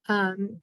Um,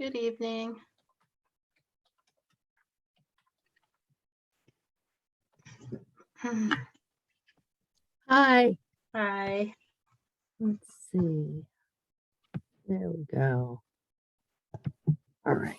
Good evening. Hi, Hi. let's see. There we go. All right.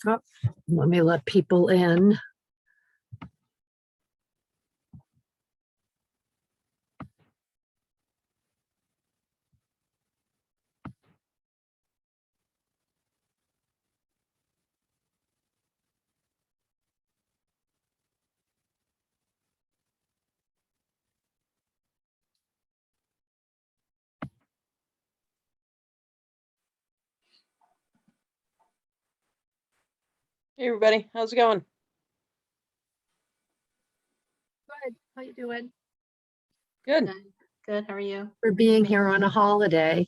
Oh, let me let people in. Hey everybody, how's it going? Good. How you doing? Good. Good. Good. How are you? For being here on a holiday.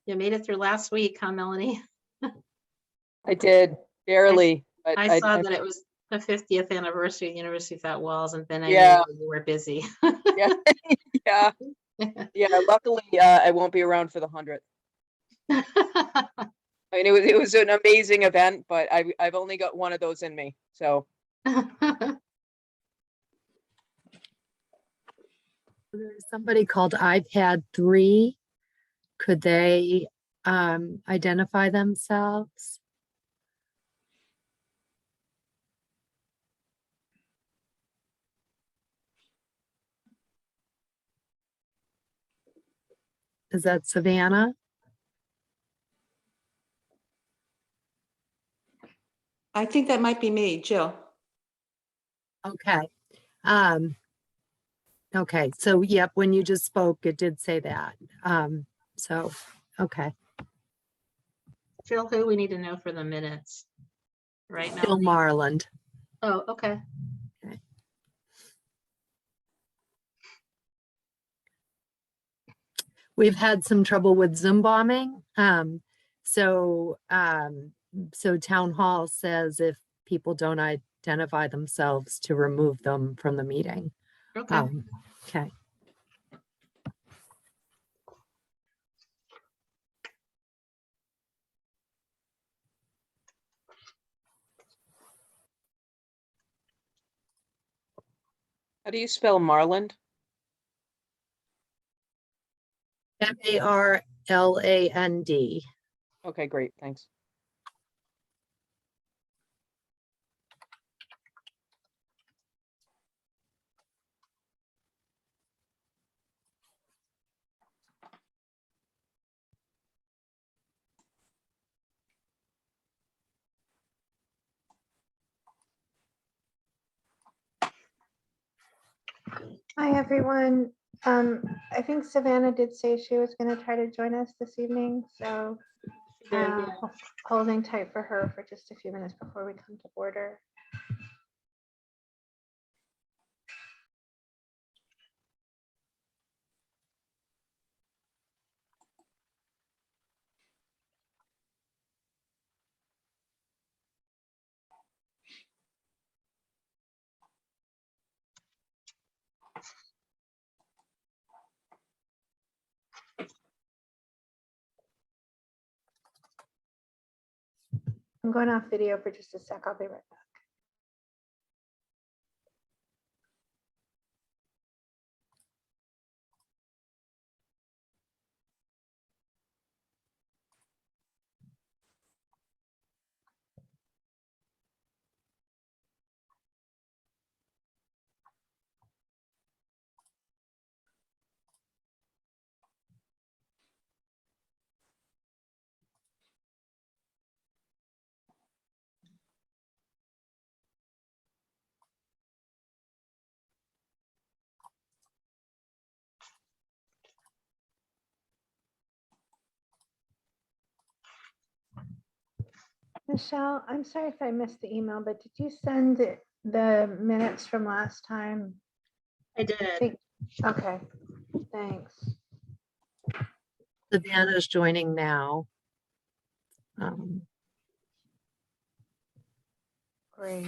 You made it through last week, huh, Melanie? I did barely, but I saw that it was the 50th anniversary of the University of Fat Walls, and then I Yeah. knew you were busy. yeah, yeah, yeah. Luckily, I won't be around for the 100th. I mean, it was an amazing event, but I've only got one of those in me. So There's somebody called iPad 3. Could they identify themselves? Is that Savannah? I think that might be me, Jill. Okay. Okay, so yep, when you just spoke, it did say that. So, okay. Jill, who we need to know for the minutes? Right, Bill Melanie? Marland. Oh, okay. We've had some trouble with Zoom bombing. So town hall says if people don't identify themselves to remove them from the meeting. Okay. Okay. How do you spell Marland? Marland. Okay, great, thanks. Hi, everyone. I think Savannah did say she was going to try to join us this evening, so She did, yeah. holding tight for her for just a few minutes before we come to order. I'm going off video for just a sec. I'll be right back. Michelle, I'm sorry if I missed the email, but did you send the minutes from last time? I did. Okay, thanks. Savannah's joining now. Great.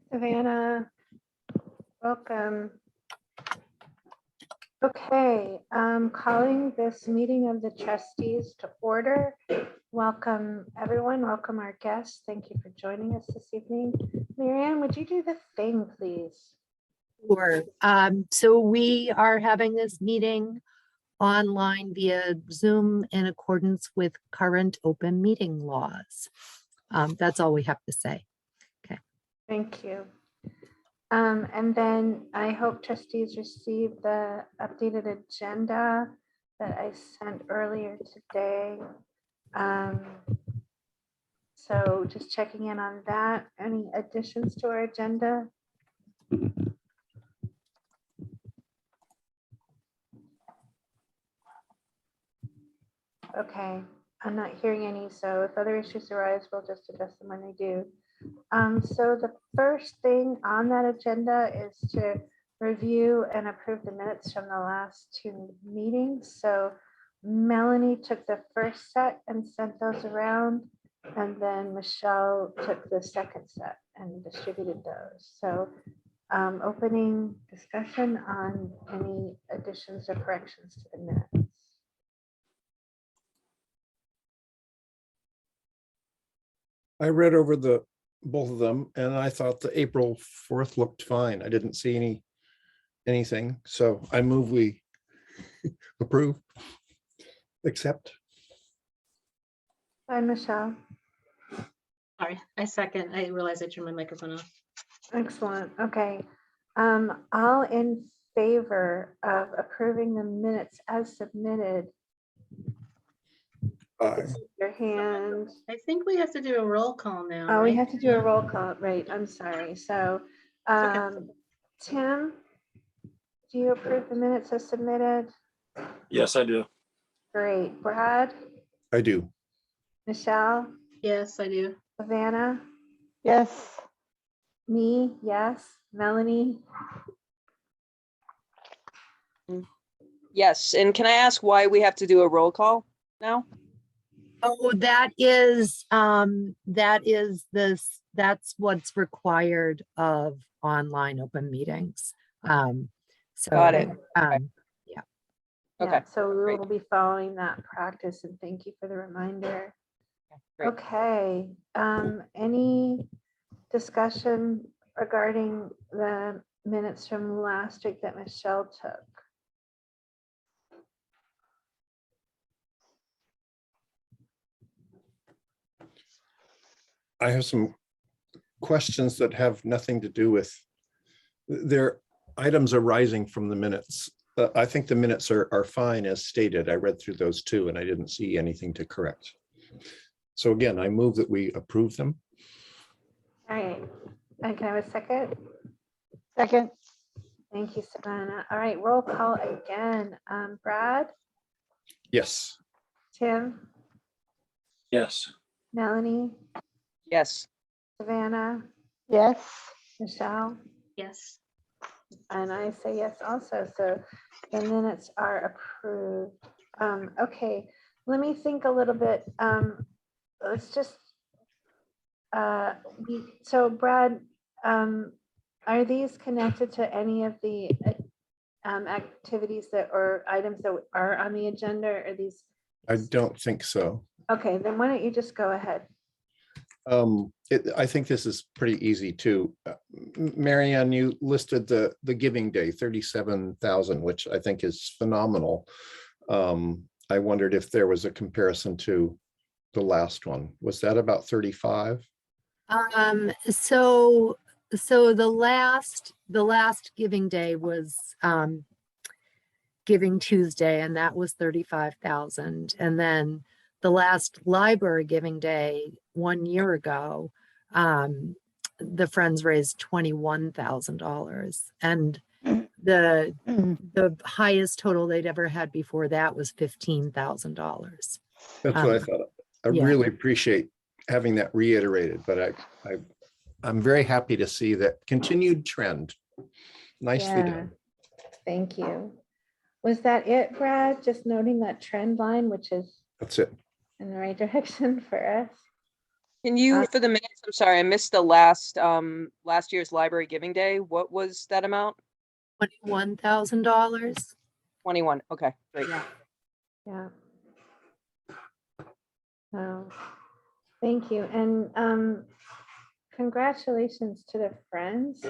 Savannah, welcome. Okay, calling this meeting of the trustees to order. Welcome, everyone. Welcome our guests. Thank you for joining us this evening. Marianne, would you do the thing, please? Sure. So we are having this meeting online via Zoom in accordance with current open meeting laws. That's all we have to say. Thank you. And then I hope trustees received the updated agenda that I sent earlier today. So just checking in on that. Any additions to our agenda? Okay, I'm not hearing any, so if other issues arise, we'll just address them when they do. So the first thing on that agenda is to review and approve the minutes from the last two meetings. So Melanie took the first set and sent those around, and then Michelle took the second set and distributed those. So opening discussion on any additions or corrections to the minutes. I read over both of them and I thought the April 4th looked fine. I didn't see anything. So I move we approve, accept. Bye, Michelle. Sorry, I second. I realized I turned my microphone off. Excellent. Okay. All in favor of approving the minutes as submitted, Aye. your hand. I think we have to do a roll call now. Oh, we right? have to do a roll call, right? I'm sorry. So, okay. Tim, do you approve the minutes as submitted? Yes, I do. Great. Brad, I do. Michelle, Yes, I do. Savannah, Yes, me, yes. Melanie, Yes, and can I ask why we have to do a roll call now? Oh, that's what's required of online open meetings. So. Got it. um, Okay, yeah. So we great. will be following that practice, and thank you for the reminder. Great. Okay, any discussion regarding the minutes from last week that Michelle took? I have some questions that have nothing to do with, their items arising from the minutes. I think the minutes are fine as stated. I read through those too, and I didn't see anything to correct. So again, I move that we approve them. All right, and can I have a second? second, Thank you, Savannah. All right, roll call again. Brad, Yes. Tim, Yes. Melanie, Yes, Savannah, yes, Michelle, Yes. and I say yes also. So the minutes are approved. Okay, let me think a little bit. Let's just, so Brad, are these connected to any of the activities that, or items that are on the agenda? Or are these? I don't think so. Okay, then why don't you just go ahead? I think this is pretty easy too. Marianne, you listed the giving day, 37,000, which I think is phenomenal. I wondered if there was a comparison to the last one. Was that about 35? So the last giving day was Giving Tuesday, and that was 35,000. And then the last library giving day 1 year ago, the Friends raised $21,000. And the highest total they'd ever had before that was $15,000. That's what I thought. I yeah. really appreciate having that reiterated, but I'm very happy to see that continued trend. Nicely done. Thank you. Was that it, Brad? Just noting that trend line, which is That's it. in the right direction for us? can you, for the minutes, I'm sorry, I missed the last year's library giving day. What was that amount? $21,000. 21, okay, great. Yeah. Oh, thank you. And congratulations to the Friends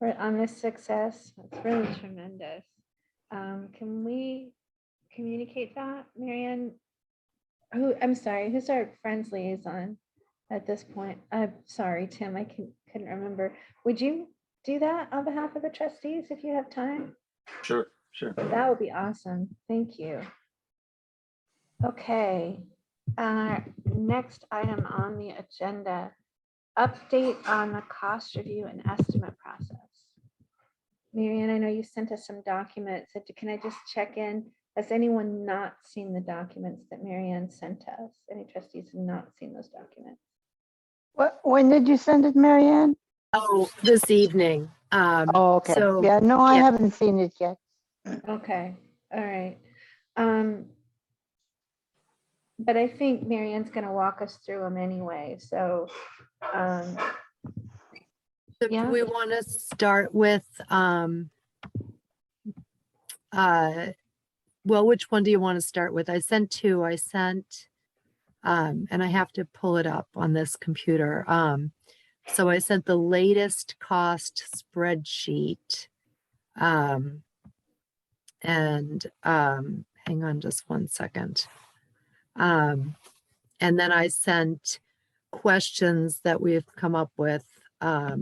on this success. It's really tremendous. Can we communicate that, Marianne? I'm sorry, who's our Friends liaison at this point? I'm sorry, Tim, I couldn't remember. Would you do that on behalf of the trustees if you have time? Sure. That would be awesome. Thank you. Okay. Next item on the agenda, update on the cost review and estimate process. Marianne, I know you sent us some documents. Can I just check in? Has anyone not seen the documents that Marianne sent us? Any trustees have not seen those documents? when did you send it, Marianne? Oh, this evening. Oh, okay, So, yeah, no, I yeah. haven't seen it yet. Okay, all right. But I think Marianne's gonna walk us through them anyway, so. So Yeah. do we want to start with, well, which one do you want to start with? I sent two. I sent, and I have to pull it up on this computer. So I sent the latest cost spreadsheet. And hang on just one second. And then I sent questions that we've come up with. I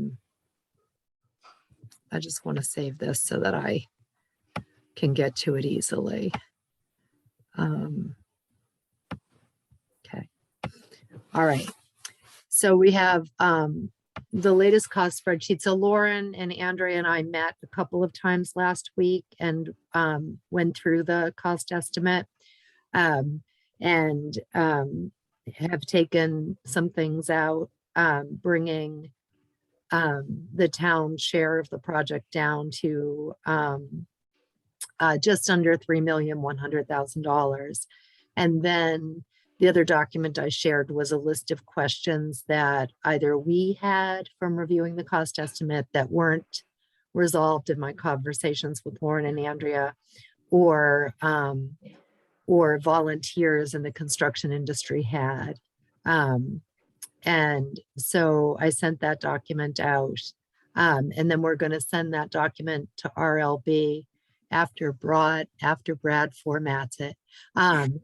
just want to save this so that I can get to it easily. Okay. All right. So we have the latest cost spreadsheet. So Lauren and Andrea and I met a couple of times last week and went through the cost estimate and have taken some things out, bringing the town share of the project down to just under $3,100,000. And then the other document I shared was a list of questions that either we had from reviewing the cost estimate that weren't resolved in my conversations with Lauren and Andrea, or volunteers in the construction industry had. And so I sent that document out. And then we're going to send that document to RLB after Brad formats it. And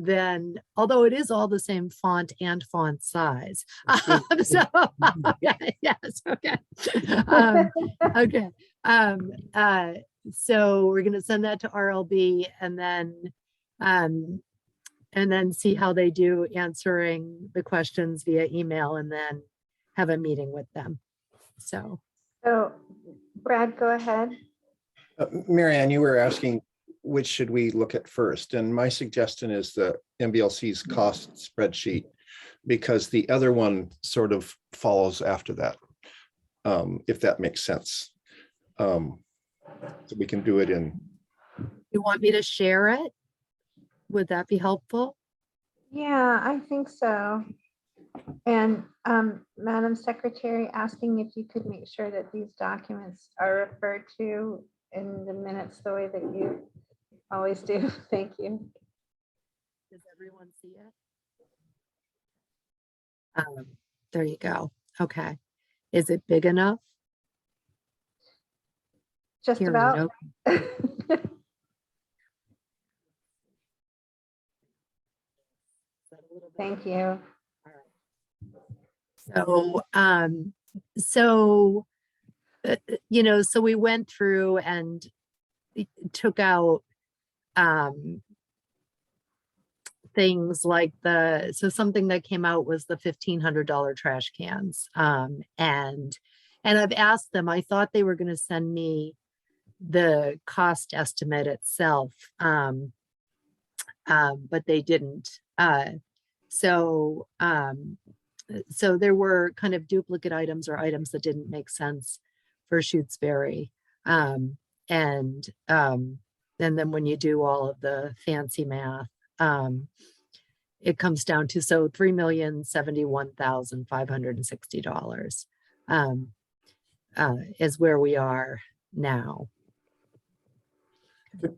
then, although it is all the same font and font size. So, okay, yes, okay. Okay. So we're going to send that to RLB and then see how they do answering the questions via email, and then have a meeting with them. So Brad, go ahead. Marianne, you were asking which should we look at first, and my suggestion is the MBLC's cost spreadsheet, because the other one sort of follows after that, if that makes sense. So we can do it in. you want me to share it? Would that be helpful? Yeah, I think so. And Madam Secretary, asking if you could make sure that these documents are referred to in the minutes the way that you always do. Thank you. Does everyone see it? There you go. Okay. Is it big enough? Just Here, about. no. Thank you. So, so we went through and took out things like something that came out was the $1,500 trash cans. And I've asked them, I thought they were going to send me the cost estimate itself, but they didn't. So there were kind of duplicate items or items that didn't make sense for Shutesbury. And then when you do all of the fancy math, it comes down to $3,071,560 is where we are now.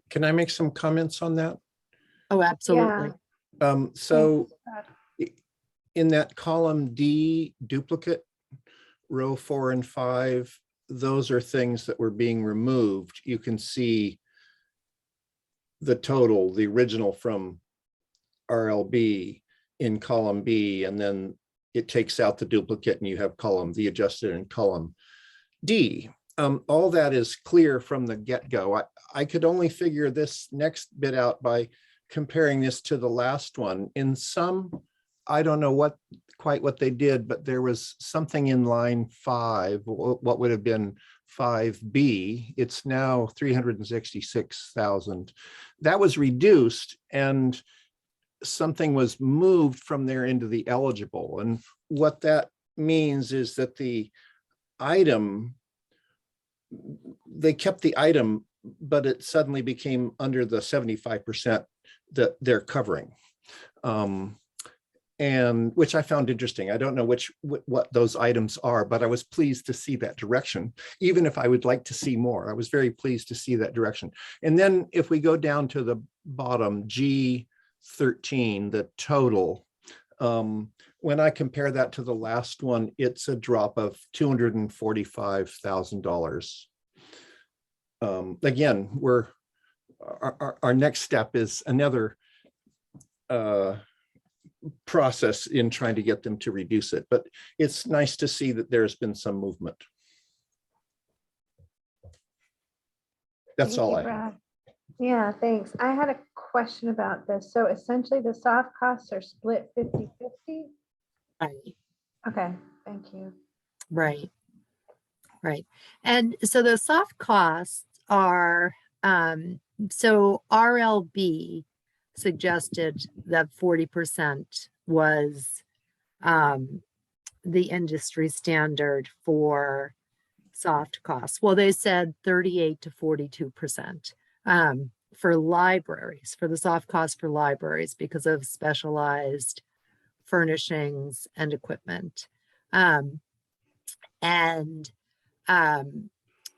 Can I make some comments on that? Oh, absolutely. So in that column D duplicate, row 4 and 5, those are things that were being removed. You can see the total, the original from RLB in column B, and then it takes out the duplicate and you have the adjusted in column D. All that is clear from the get-go. I could only figure this next bit out by comparing this to the last one. In some, I don't know quite what they did, but there was something in line 5, what would have been 5B. It's now 366,000. That was reduced, and something was moved from there into the eligible. And what that means is that the item, they kept the item, but it suddenly became under the 75% that they're covering. And which I found interesting. I don't know what those items are, but I was pleased to see that direction. Even if I would like to see more, I was very pleased to see that direction. And then if we go down to the bottom, G13, the total, when I compare that to the last one, it's a drop of $245,000. Again, our next step is another process in trying to get them to reduce it. But it's nice to see that there's been some movement. That's Thank all you, I have. Brad. Yeah, thanks. I had a question about this. So essentially the soft costs are split 50-50? Right, Okay, thank you. right, right. And so the soft costs are, so RLB suggested that 40% was the industry standard for soft costs. Well, they said 38 to 42% for libraries, for the soft cost for libraries because of specialized furnishings and equipment. And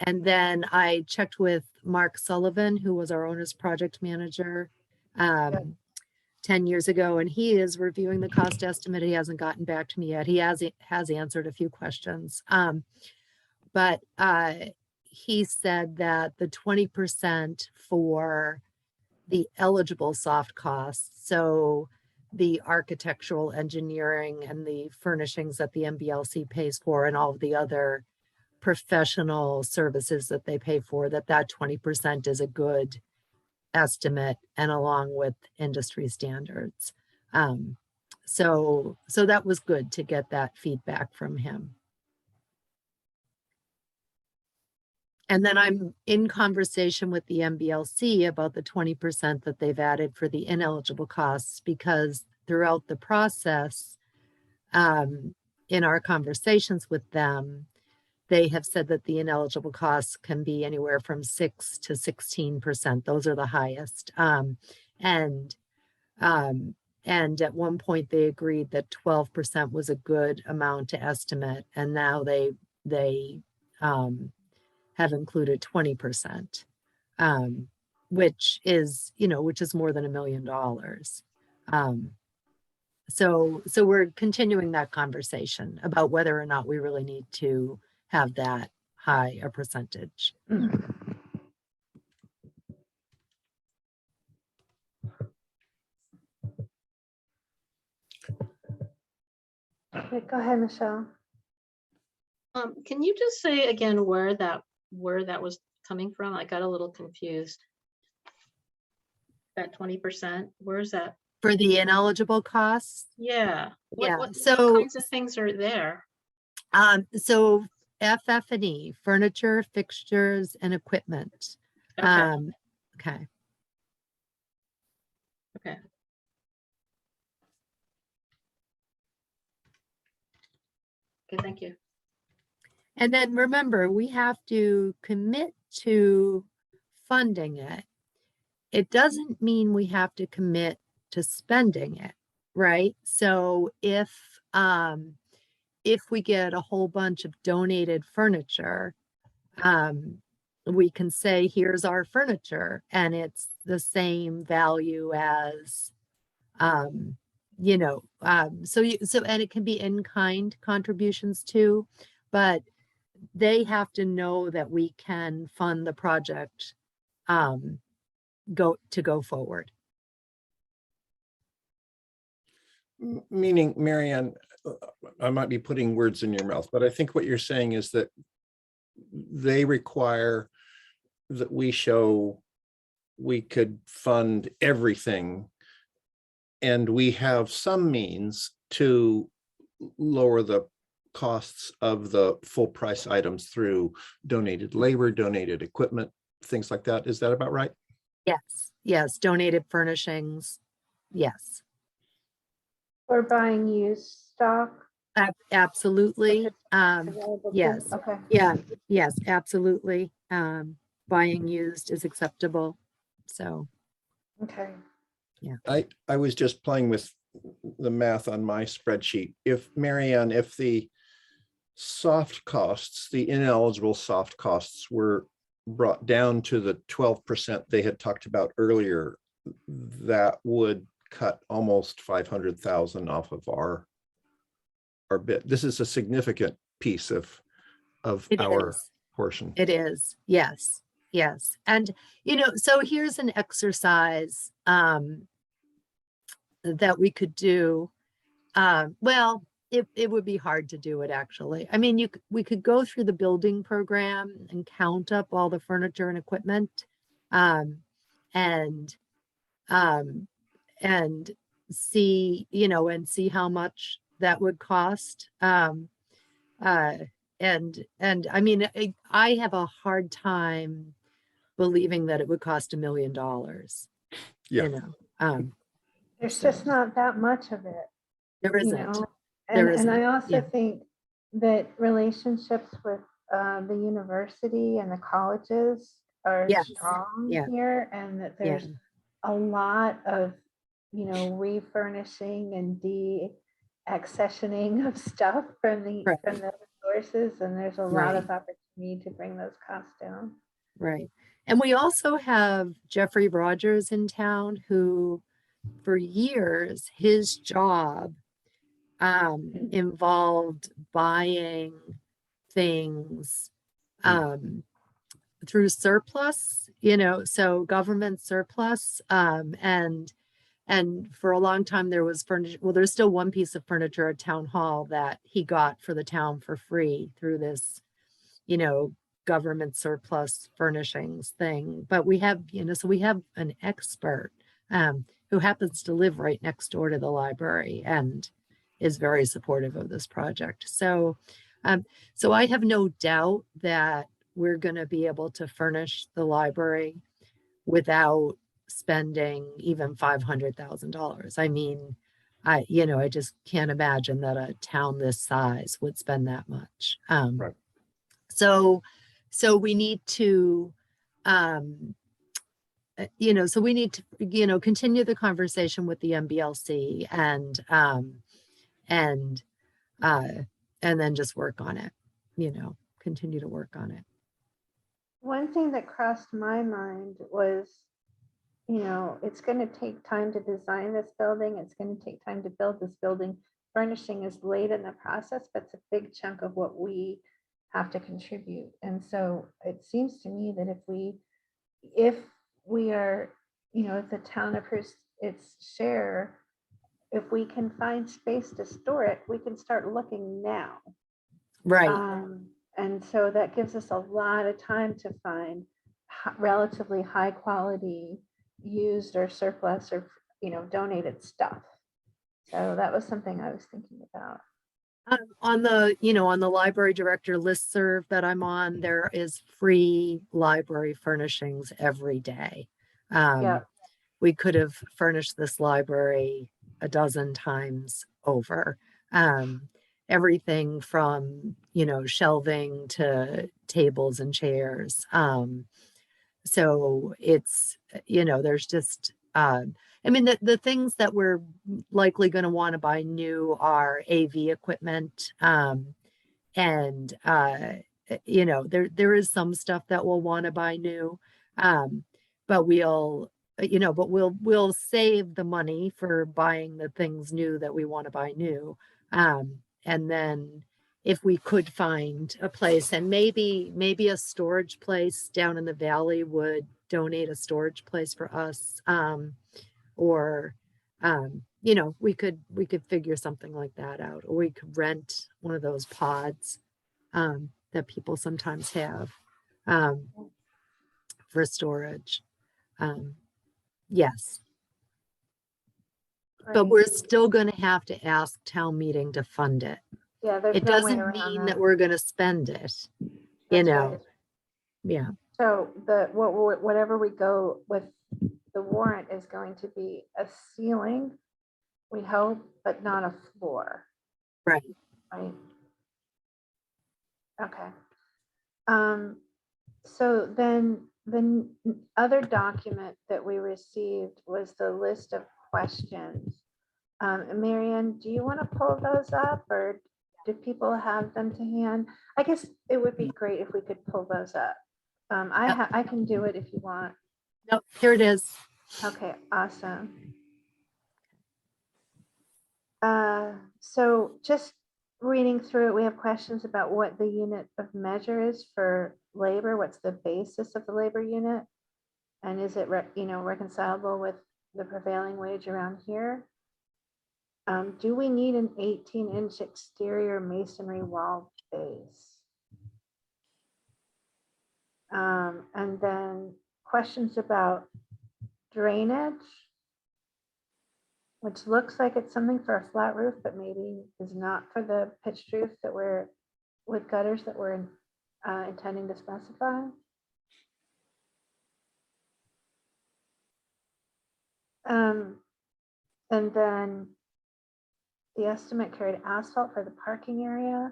then I checked with Mark Sullivan, who was our owner's project manager 10 years ago, and he is reviewing the cost estimate. He hasn't gotten back to me yet. He has answered a few questions. But he said that the 20% for the eligible soft costs, so the architectural engineering and the furnishings that the MBLC pays for and all of the other professional services that they pay for, that 20% is a good estimate and along with industry standards. So that was good to get that feedback from him. And then I'm in conversation with the MBLC about the 20% that they've added for the ineligible costs, because throughout the process, in our conversations with them, they have said that the ineligible costs can be anywhere from 6 to 16%. Those are the highest. And at one point they agreed that 12% was a good amount to estimate. And now they have included 20%, which is more than $1 million. So we're continuing that conversation about whether or not we really need to have that high a percentage. Okay, go ahead, Michelle. Can you just say again where that was coming from? I got a little confused. That 20%, where is that? For the ineligible costs, Yeah. Yeah, What so- kinds of things are there? so FF&E, furniture, fixtures, and equipment. Okay, Okay. okay. Okay, thank you. And then remember, we have to commit to funding it. It doesn't mean we have to commit to spending it, right? So if we get a whole bunch of donated furniture, we can say, here's our furniture, and it's the same value as, and it can be in-kind contributions too, but they have to know that we can fund the project, go forward. Meaning, Marianne, I might be putting words in your mouth, but I think what you're saying is that they require that we show we could fund everything, and we have some means to lower the costs of the full price items through donated labor, donated equipment, things like that. Is that about right? Yes, donated furnishings, yes. We're buying used stock. Absolutely. Available to- Yes. Okay. Yes, absolutely. Buying used is acceptable. So, Okay. I was just playing with the math on my spreadsheet. If Marianne, if the soft costs, the ineligible soft costs were brought down to the 12% they had talked about earlier, that would cut almost 500,000 off of our bid. This is a significant piece of it our is. portion. It is. Yes. Yes. And, so here's an exercise that we could do. Well, it would be hard to do it actually. I mean, we could go through the building program and count up all the furniture and equipment. Um, and, um, and see, and see how much that would cost. Uh, and I mean, I have a hard time believing that it would cost $1 million, Yeah. There's So- just not that much of it. There you isn't. know? There And I isn't, also yeah. think that relationships with the university and the colleges are Yes, strong yeah. here, and that Yeah, there's a lot of, refurnishing and de-accessioning of stuff from the Right. sources, and there's a lot of opportunity to bring those costs down. right. And we also have Jeffrey Rogers in town who, for years, his job involved buying things through surplus, so government surplus. And for a long time there was furniture. Well, there's still one piece of furniture at town hall that he got for the town for free through this, government surplus furnishings thing. But we have, so we have an expert who happens to live right next door to the library and is very supportive of this project. So I have no doubt that we're going to be able to furnish the library without spending even $500,000. I mean, I just can't imagine that a town this size would spend that much. Right. So we need to, so we need to, continue the conversation with the MBLC and then just work on it, continue to work on it. One thing that crossed my mind was, it's going to take time to design this building. It's going to take time to build this building. Furnishing is late in the process, but it's a big chunk of what we have to contribute. And so it seems to me that if we are, if the town approves its share, if we can find space to store it, we can start looking now. Right. And so that gives us a lot of time to find relatively high quality used or surplus or, donated stuff. So that was something I was thinking about. On the library director listserv that I'm on, there is free library furnishings every day. Yeah. We could have furnished this library a dozen times over. Everything from, shelving to tables and chairs. So it's, there's just, I mean, the things that we're likely going to want to buy new are AV equipment. And, there is some stuff that we'll want to buy new. But we'll save the money for buying the things new that we want to buy new. And then if we could find a place, and maybe a storage place down in the valley would donate a storage place for us. Or we could figure something like that out, or we could rent one of those pods that people sometimes have for storage. Yes, but Right. we're still going to have to ask town meeting to fund it. Yeah, there's It no way doesn't around mean that we're going to spend it, That's right. yeah. So whatever we go with, the warrant is going to be a ceiling, we hope, but not a floor. Right. Right. Okay. So then the other document that we received was the list of questions. Marianne, do you want to pull those up, or do people have them to hand? I guess it would be great if we could pull those up. I can do it if you want. No, here it is. Okay, awesome. So just reading through it, we have questions about what the unit of measure is for labor. What's the basis of the labor unit? And is it, reconcilable with the prevailing wage around here? Do we need an 18-inch exterior masonry wall base? And then questions about drainage, which looks like it's something for a flat roof, but maybe is not for the pitched roof that we're, with gutters that we're intending to specify. And then the estimate carried asphalt for the parking area,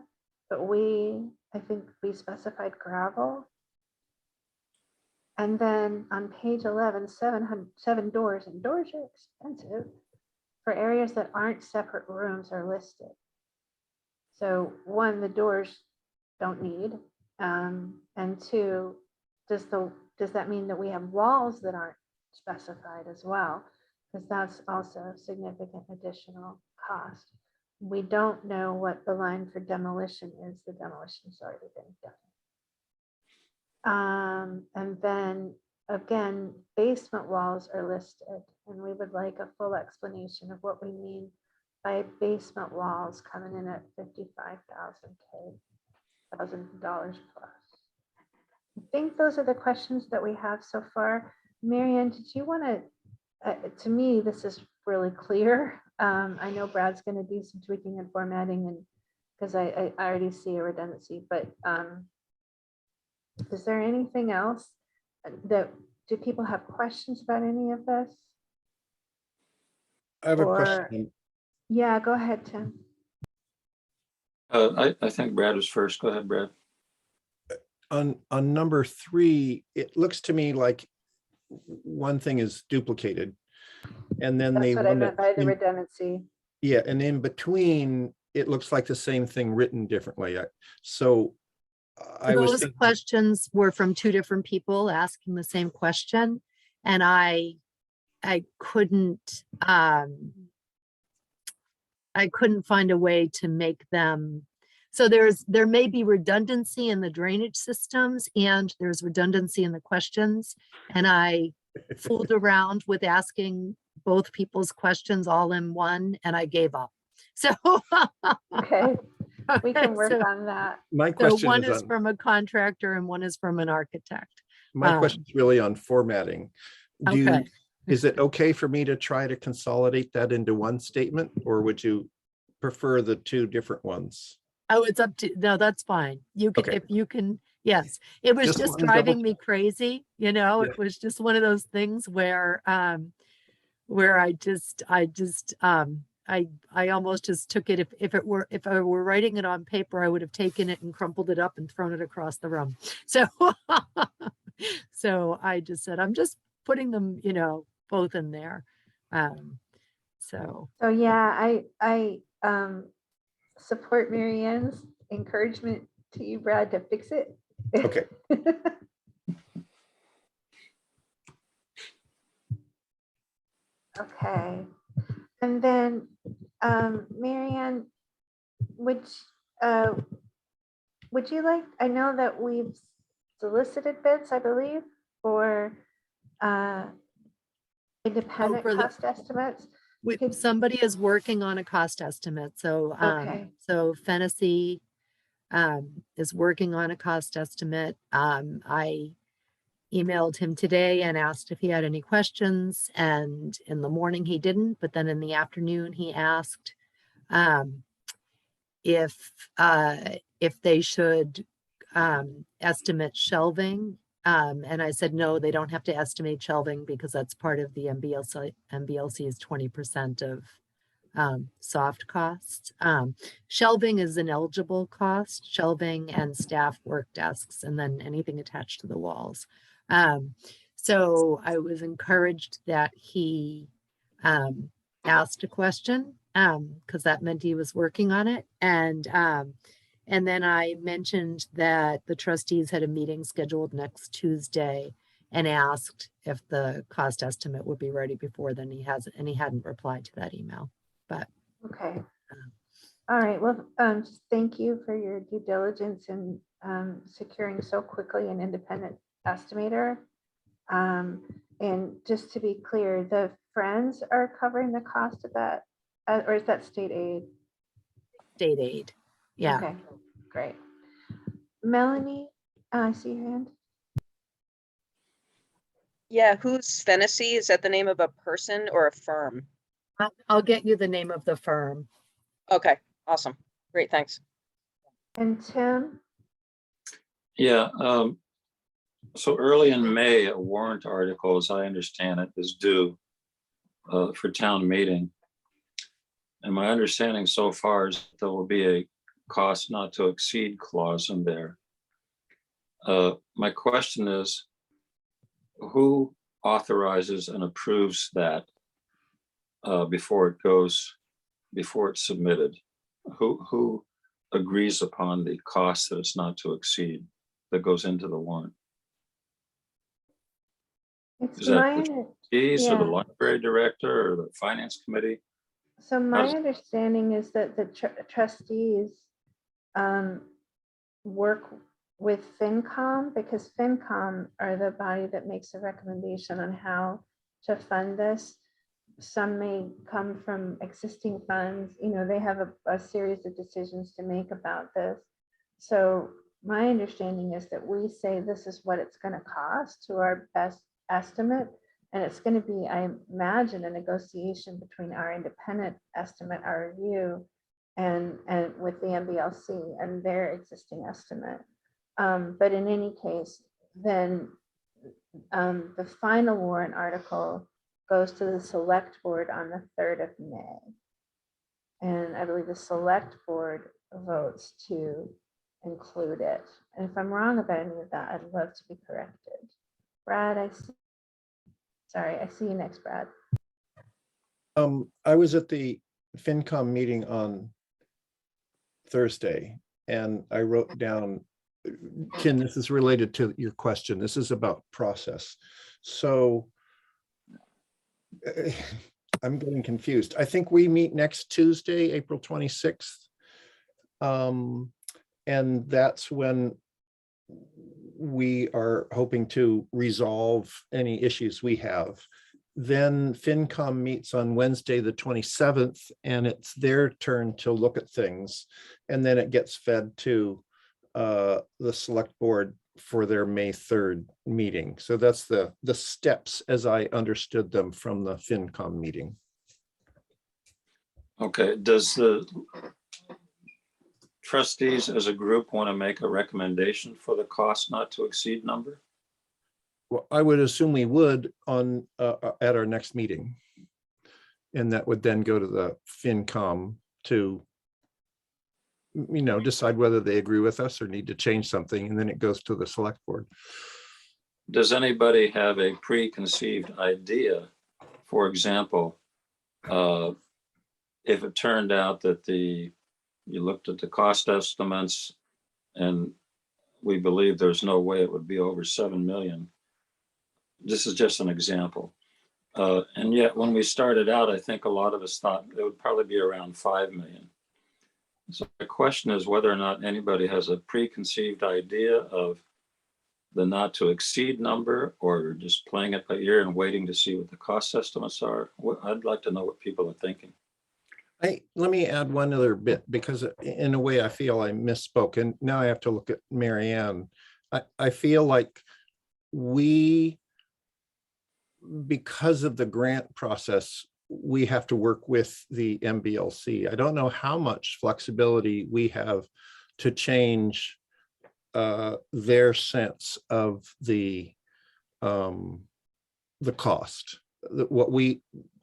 but I think we specified gravel. And then on page 11, 7 doors, and doors are expensive, for areas that aren't separate rooms are listed. So 1, the doors don't need, and 2, does that mean that we have walls that aren't specified as well? Because that's also a significant additional cost. We don't know what the line for demolition is. The demolition's already been done. And then again, basement walls are listed, and we would like a full explanation of what we mean by basement walls coming in at $55,000 plus. I think those are the questions that we have so far. Marianne, did you want to? To me, this is really clear. I know Brad's going to do some tweaking and formatting, and because I already see a redundancy, but is there anything else do people have questions about any of this? I have a Or- question. Yeah, go ahead, Tim. I think Brad was first. Go ahead, Brad. On number 3, it looks to me like one thing is duplicated. And then That's the what I one meant that, by the redundancy. yeah, and in between, it looks like the same thing written differently. So I was Those thinking, questions were from 2 different people asking the same question. And I couldn't find a way to make them. So there may be redundancy in the drainage systems, and there's redundancy in the questions. And I fooled around with asking both people's questions all in one, and I gave up. So Okay, we can work so, on that. my so question one is is on, from a contractor and one is from an architect. my question is really on formatting. Okay. Is it okay for me to try to consolidate that into one statement, or would you prefer the 2 different ones? Oh, it's up to, no, that's fine. You can, Okay. if you can, yes. It was Just just wanted to double driving me crazy, Yeah. it was just one of those things where I almost just took it, if I were writing it on paper, I would have taken it and crumpled it up and thrown it across the room. So, so I just said, I'm just putting them, both in there. So, So yeah, I support Marianne's encouragement to you, Brad, to fix it. Okay. Okay. And then, Marianne, would you like, I know that we've solicited bids, I believe, for independent for the- cost estimates. Could- somebody is working on a cost estimate. So, Okay. so Fennessy is working on a cost estimate. I emailed him today and asked if he had any questions, and in the morning he didn't, but then in the afternoon he asked if they should estimate shelving. And I said, no, they don't have to estimate shelving because that's part of the MBLC. MBLC is 20% of soft costs. Shelving is an eligible cost, shelving and staff work desks, and then anything attached to the walls. So I was encouraged that he asked a question because that meant he was working on it. And then I mentioned that the trustees had a meeting scheduled next Tuesday and asked if the cost estimate would be ready before then. He hadn't replied to that email, but Okay. All right, well, just thank you for your due diligence in securing so quickly an independent estimator. And just to be clear, the Friends are covering the cost of that, or is that state aid? State aid. Yeah. Okay, great. Melanie, I see your hand. Yeah, who's Fennessy? Is that the name of a person or a firm? I'll get you the name of the firm. Okay, awesome. Great, thanks. And Tim, Yeah, so early in May, a warrant article, as I understand it, is due for town meeting. And my understanding so far is there will be a cost not to exceed clause in there. My question is, who authorizes and approves that before it's submitted? Who agrees upon the cost that it's not to exceed that goes into the warrant? it's Is that my, the trustees or the yeah. library director or the finance committee? So my does- understanding is that the trustees work with FinCom, because FinCom are the body that makes a recommendation on how to fund this. Some may come from existing funds, they have a series of decisions to make about this. So my understanding is that we say this is what it's going to cost to our best estimate. And it's going to be, I imagine, a negotiation between our independent estimate, our review, and with the MBLC and their existing estimate. But in any case, then the final warrant article goes to the select board on the 3rd of May. And I believe the select board votes to include it. And if I'm wrong about any of that, I'd love to be corrected. Brad, I see you next, Brad. I was at the FinCom meeting on Thursday, and I wrote down, Ken, this is related to your question. This is about process. So I'm getting confused. I think we meet next Tuesday, April 26th. And that's when we are hoping to resolve any issues we have. Then FinCom meets on Wednesday, the 27th, and it's their turn to look at things. And then it gets fed to the select board for their May 3rd meeting. So that's the steps as I understood them from the FinCom meeting. Okay, does the trustees as a group want to make a recommendation for the cost not to exceed number? Well, I would assume we would on at our next meeting. And that would then go to the FinCom to, decide whether they agree with us or need to change something. And then it goes to the select board. Does anybody have a preconceived idea? For example, if it turned out that you looked at the cost estimates and we believe there's no way it would be over 7 million. This is just an example. And yet when we started out, I think a lot of us thought it would probably be around 5 million. So the question is whether or not anybody has a preconceived idea of the not to exceed number, or just playing it by ear and waiting to see what the cost estimates are. I'd like to know what people are thinking. Let me add one other bit, because in a way I feel I misspoke, and now I have to look at Mary Ann. I feel like because of the grant process, we have to work with the MBLC. I don't know how much flexibility we have to change their sense of the cost.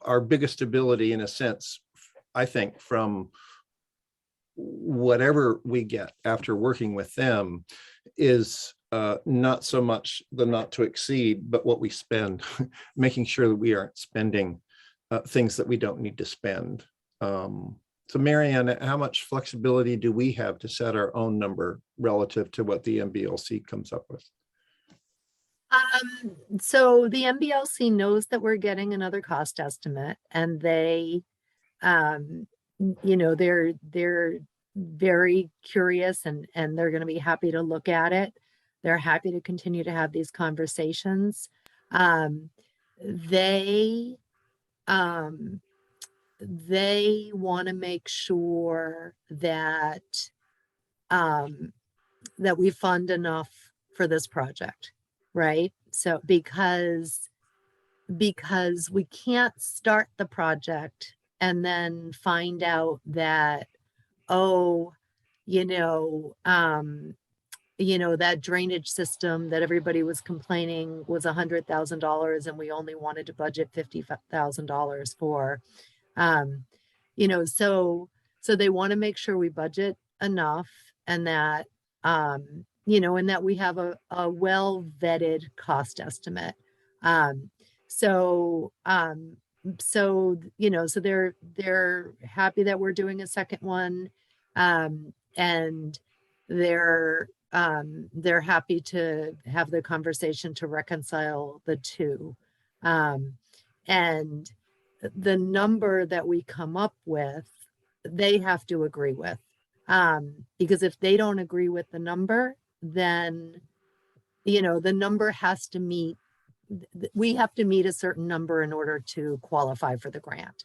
Our biggest ability, in a sense, I think, from whatever we get after working with them is not so much the not to exceed, but what we spend, making sure that we aren't spending things that we don't need to spend. So Mary Ann, how much flexibility do we have to set our own number relative to what the MBLC comes up with? So the MBLC knows that we're getting another cost estimate, and they you know, they're very curious and they're going to be happy to look at it. They're happy to continue to have these conversations. They um, they want to make sure that that we fund enough for this project, right? So because we can't start the project and then find out that, oh, you know, that drainage system that everybody was complaining was $100,000 and we only wanted to budget $50,000 for. Um, so they want to make sure we budget enough and that, and that we have a well vetted cost estimate. Um, so, so they're happy that we're doing a second one. And they're happy to have the conversation to reconcile the two. And the number that we come up with, they have to agree with. Because if they don't agree with the number, then, the number has to meet, we have to meet a certain number in order to qualify for the grant.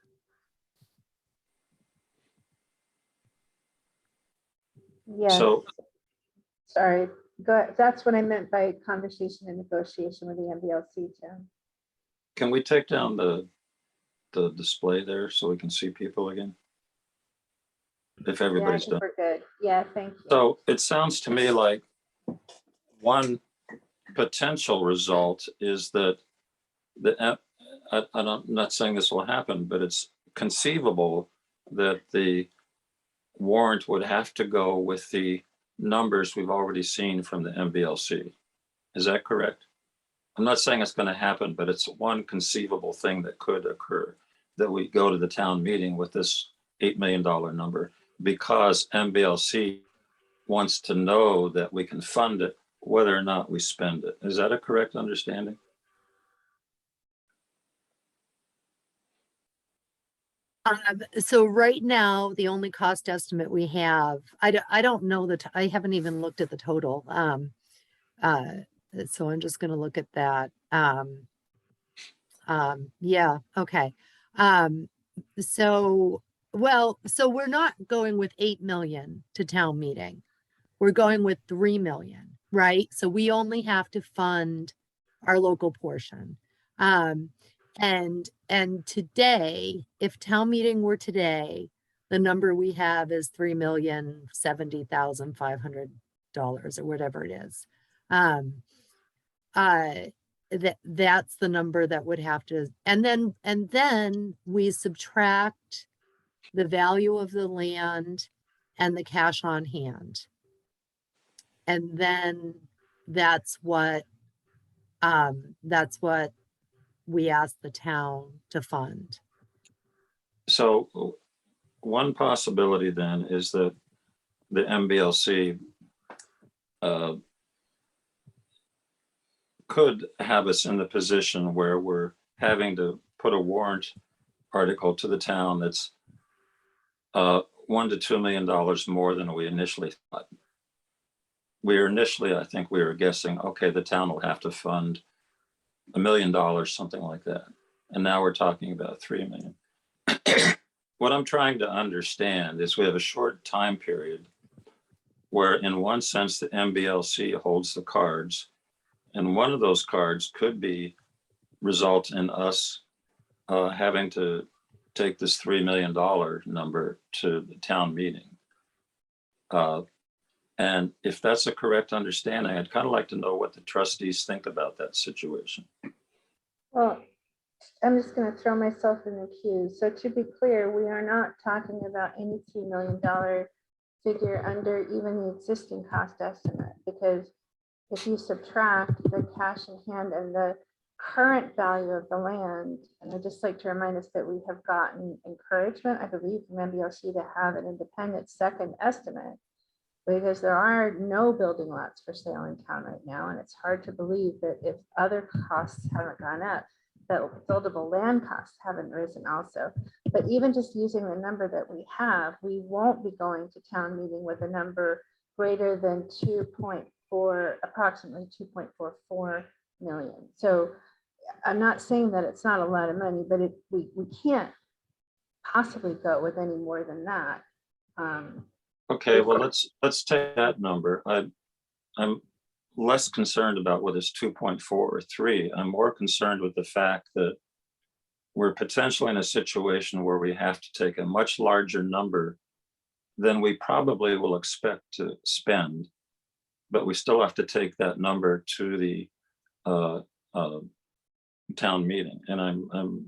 Yes, So sorry, that's what I meant by conversation and negotiation with the MBLC, Jim. can we take down the display there so we can see people again? If Yeah, I everybody's think done. we're good. Yeah, thank you. So it sounds to me like one potential result is that I'm not saying this will happen, but it's conceivable that the warrant would have to go with the numbers we've already seen from the MBLC. Is that correct? I'm not saying it's going to happen, but it's one conceivable thing that could occur, that we go to the town meeting with this $8 million number because MBLC wants to know that we can fund it, whether or not we spend it. Is that a correct understanding? So right now, the only cost estimate we have, I don't know that, I haven't even looked at the total. So I'm just gonna look at that. Yeah, okay. So we're not going with 8 million to town meeting. We're going with 3 million, right? So we only have to fund our local portion. And today, if town meeting were today, the number we have is $3,070,500 or whatever it is. That's the number that would have to, and then we subtract the value of the land and the cash on hand. And then that's what we ask the town to fund. So one possibility then is that the MBLC could have us in the position where we're having to put a warrant article to the town that's $1 to $2 million more than we initially thought. I think we were guessing, okay, the town will have to fund $1 million, something like that. And now we're talking about 3 million. What I'm trying to understand is we have a short time period where in one sense, the MBLC holds the cards. And one of those cards could result in us having to take this $3 million number to the town meeting. And if that's a correct understanding, I'd kind of like to know what the trustees think about that situation. Well, I'm just going to throw myself in the queue. So to be clear, we are not talking about any $3 million figure under even the existing cost estimate, because if you subtract the cash in hand and the current value of the land, and I'd just like to remind us that we have gotten encouragement, I believe, from MBLC to have an independent second estimate, because there are no building lots for sale in town right now. And it's hard to believe that if other costs haven't gone up, the buildable land costs haven't risen also. But even just using the number that we have, we won't be going to town meeting with a number greater than 2.4, approximately 2.44 million. So I'm not saying that it's not a lot of money, but we can't possibly go with any more than that. Okay, well, let's take that number. I'm less concerned about whether it's 2.4 or 3. I'm more concerned with the fact that we're potentially in a situation where we have to take a much larger number than we probably will expect to spend, but we still have to take that number to the town meeting. And I'm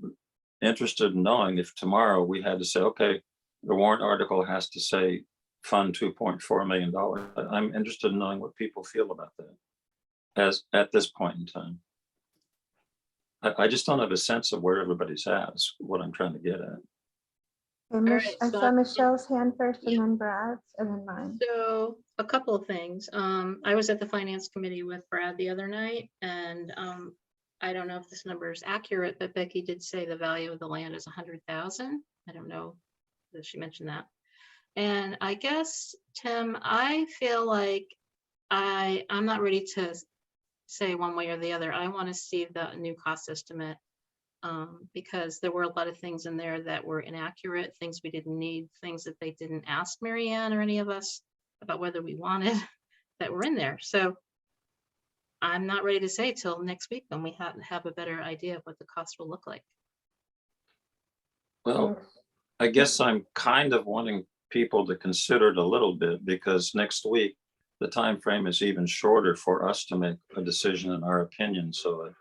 interested in knowing if tomorrow we had to say, okay, the warrant article has to say fund $2.4 million. I'm interested in knowing what people feel about that as at this point in time. I just don't have a sense of where everybody's at, is what I'm trying to get at. And right, I so saw Michelle's hand first and Yeah. then Brad's and then mine. So a couple of things. I was at the finance committee with Brad the other night, and I don't know if this number is accurate, but Becky did say the value of the land is 100,000. I don't know if she mentioned that. And I guess, Tim, I feel like I'm not ready to say one way or the other. I want to see the new cost estimate, because there were a lot of things in there that were inaccurate, things we didn't need, things that they didn't ask Mary Ann or any of us about whether we wanted that were in there. So I'm not ready to say till next week when we have a better idea of what the cost will look like. Well, I guess I'm kind of wanting people to consider it a little bit, because next week, the time frame is even shorter for us to make a decision in our opinion. So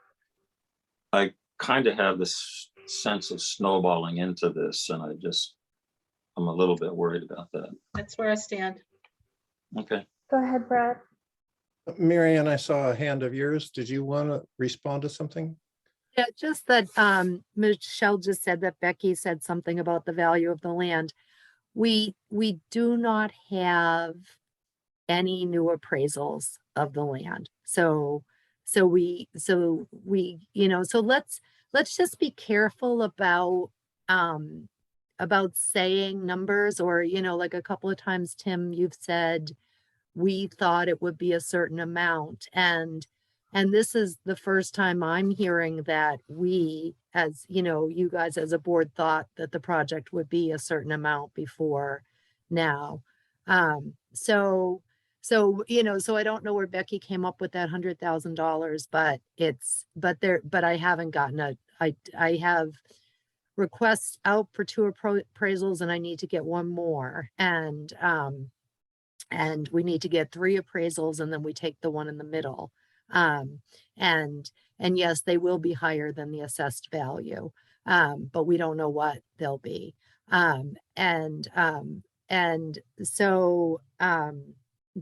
I kind of have this sense of snowballing into this, and I'm a little bit worried about that. That's where I stand. Okay. Go ahead, Brad. Mary Ann, I saw a hand of yours. Did you want to respond to something? Yeah, just that Michelle just said that Becky said something about the value of the land. We do not have any new appraisals of the land. So let's just be careful about saying numbers, or like a couple of times, Tim, you've said we thought it would be a certain amount, and this is the first time I'm hearing that we, as you guys as a board, thought that the project would be a certain amount before now. So I don't know where Becky came up with that $100,000, but I haven't gotten I have requests out for 2 appraisals, and I need to get 1 more. And we need to get 3 appraisals, and then we take the one in the middle. And yes, they will be higher than the assessed value, but we don't know what they'll be.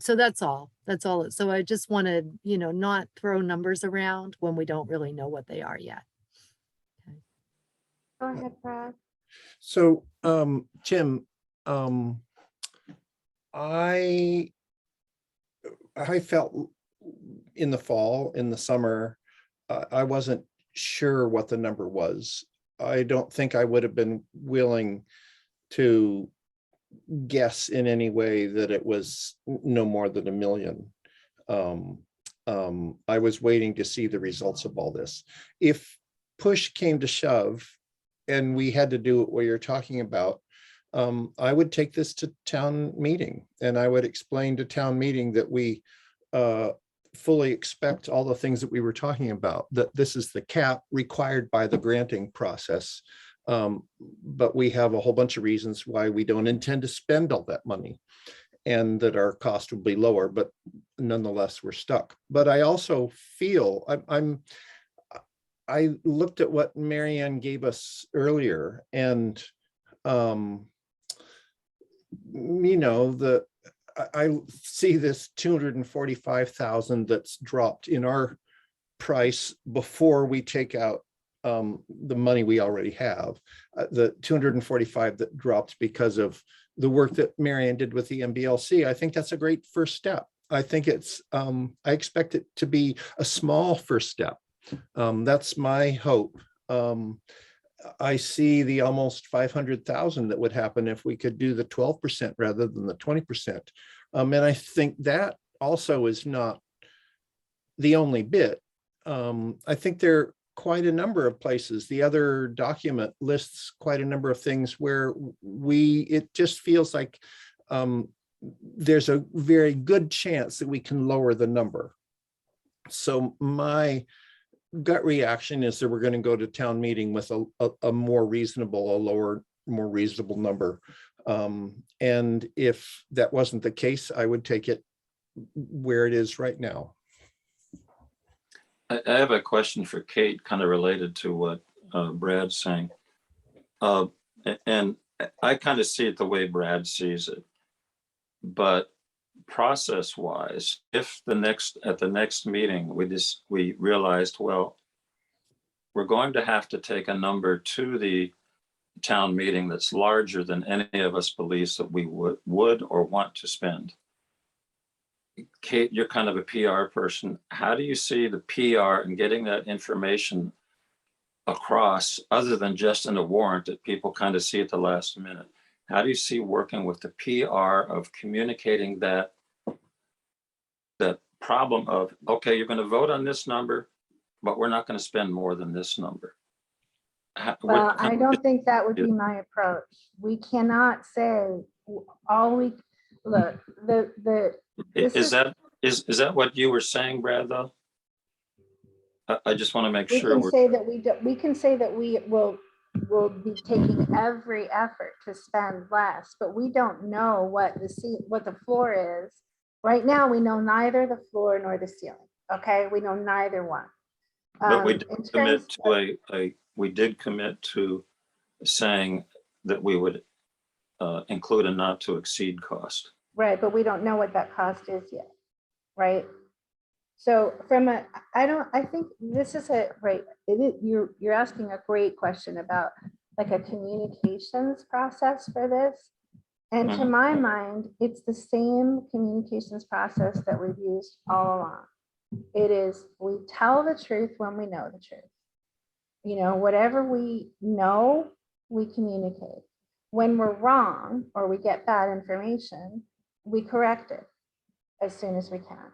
So that's all. So I just want to, not throw numbers around when we don't really know what they are yet. Go ahead, Brad. So, Tim, I felt in the fall, in the summer, I wasn't sure what the number was. I don't think I would have been willing to guess in any way that it was no more than $1 million. I was waiting to see the results of all this. If push came to shove and we had to do what you're talking about, I would take this to town meeting, and I would explain to town meeting that we fully expect all the things that we were talking about, that this is the cap required by the granting process. But we have a whole bunch of reasons why we don't intend to spend all that money, and that our cost will be lower, but nonetheless, we're stuck. But I also feel I looked at what Mary Ann gave us earlier, and I see this 245,000 that's dropped in our price before we take out the money we already have. The 245 that dropped because of the work that Mary Ann did with the MBLC. I think that's a great first step. I think it's, I expect it to be a small first step. That's my hope. I see the almost 500,000 that would happen if we could do the 12% rather than the 20%. And I think that also is not the only bit. I think there are quite a number of places. The other document lists quite a number of things where it just feels like there's a very good chance that we can lower the number. So my gut reaction is that we're going to go to town meeting with a more reasonable, more reasonable number. And if that wasn't the case, I would take it where it is right now. I have a question for Kate, kind of related to what Brad's saying. And I kind of see it the way Brad sees it. But process-wise, if at the next meeting, we realized, well, we're going to have to take a number to the town meeting that's larger than any of us believes that we would or want to spend. Kate, you're kind of a PR person. How do you see the PR and getting that information across, other than just in a warrant that people kind of see at the last minute? How do you see working with the PR of communicating that problem of, okay, you're going to vote on this number, but we're not going to spend more than this number? Well, I don't think that would be my approach. We cannot say look, Is that what you were saying, Brad, though? I just want to make sure. We can say that we will be taking every effort to spend less, but we don't know what the floor is. Right now, we know neither the floor nor the ceiling. Okay, we know neither one. But we did commit to saying that we would include a not to exceed cost. Right, but we don't know what that cost is yet, right? So I think this is you're asking a great question about like a communications process for this. And to my mind, it's the same communications process that we've used all along. It is, we tell the truth when we know the truth. You know, whatever we know, we communicate. When we're wrong or we get bad information, we correct it as soon as we can.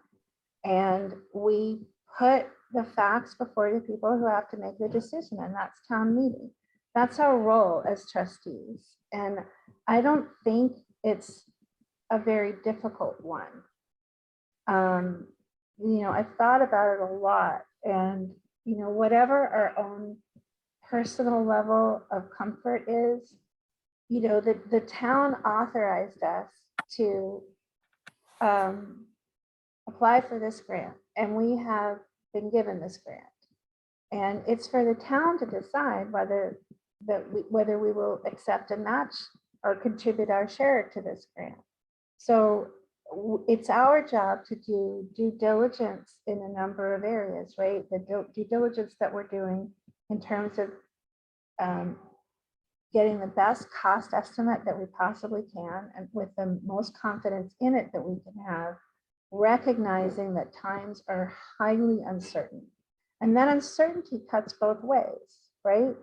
And we put the facts before the people who have to make the decision, and that's town meeting. That's our role as trustees. And I don't think it's a very difficult one. You know, I've thought about it a lot, and, you know, whatever our own personal level of comfort is, you know, the town authorized us to apply for this grant, and we have been given this grant. And it's for the town to decide whether we will accept a match or contribute our share to this grant. So it's our job to do due diligence in a number of areas, right? The due diligence that we're doing in terms of getting the best cost estimate that we possibly can, and with the most confidence in it that we can have, recognizing that times are highly uncertain. And that uncertainty cuts both ways, right?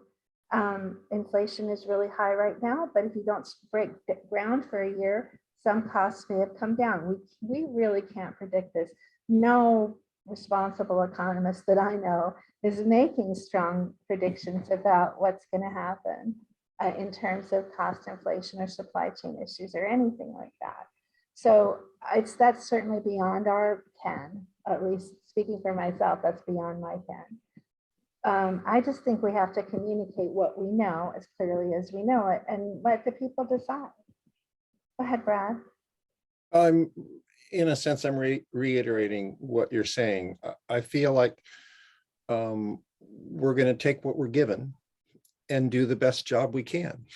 Inflation is really high right now, but if you don't break ground for a year, some costs may have come down. We really can't predict this. No responsible economist that I know is making strong predictions about what's going to happen in terms of cost inflation or supply chain issues or anything like that. So that's certainly beyond our ken, at least speaking for myself, that's beyond my ken. I just think we have to communicate what we know as clearly as we know it and let the people decide. Go ahead, Brad. In a sense, I'm reiterating what you're saying. I feel like we're going to take what we're given and do the best job we can.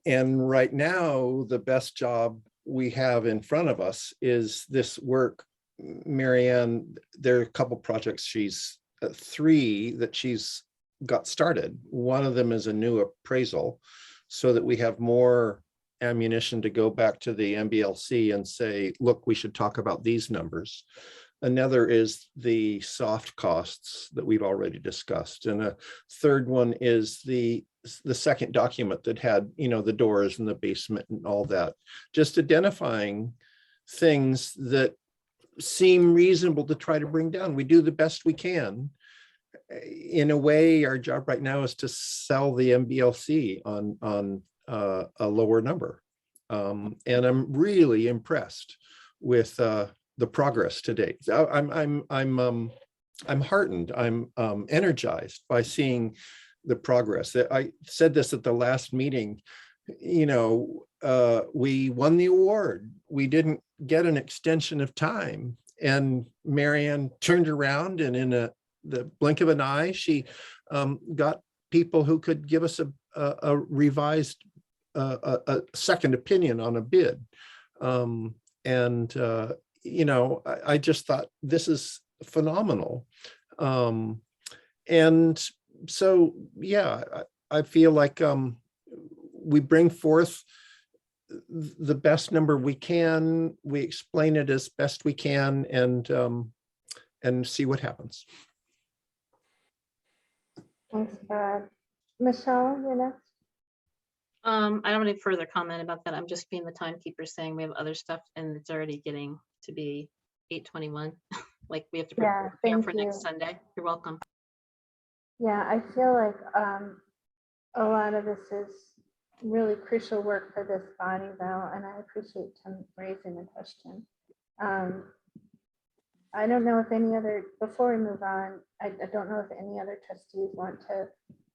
And right now, the best job we have in front of us is this work. Marianne, there are a couple projects three that she's got started. One of them is a new appraisal so that we have more ammunition to go back to the MBLC and say, look, we should talk about these numbers. Another is the soft costs that we've already discussed. And a third one is the second document that had, the doors and the basement and all that. Just identifying things that seem reasonable to try to bring down. We do the best we can. In a way, our job right now is to sell the MBLC on a lower number. And I'm really impressed with the progress to date. I'm heartened. I'm energized by seeing the progress. I said this at the last meeting. We won the award. We didn't get an extension of time, and Marianne turned around, and in the blink of an eye, she got people who could give us a revised, a second opinion on a bid. I just thought this is phenomenal. And so, yeah, I feel like we bring forth the best number we can, we explain it as best we can, and see what happens. Thanks, Brad. Michelle, you're next. I don't have any further comment about that. I'm just being the timekeeper saying we have other stuff and it's already getting to be 8:21. Like we have to Yeah, prepare thank for you. next Sunday. You're welcome. Yeah, I feel like a lot of this is really crucial work for this body though, and I appreciate Tim raising the question. I don't know if any other, before we move on, I don't know if any other trustees want to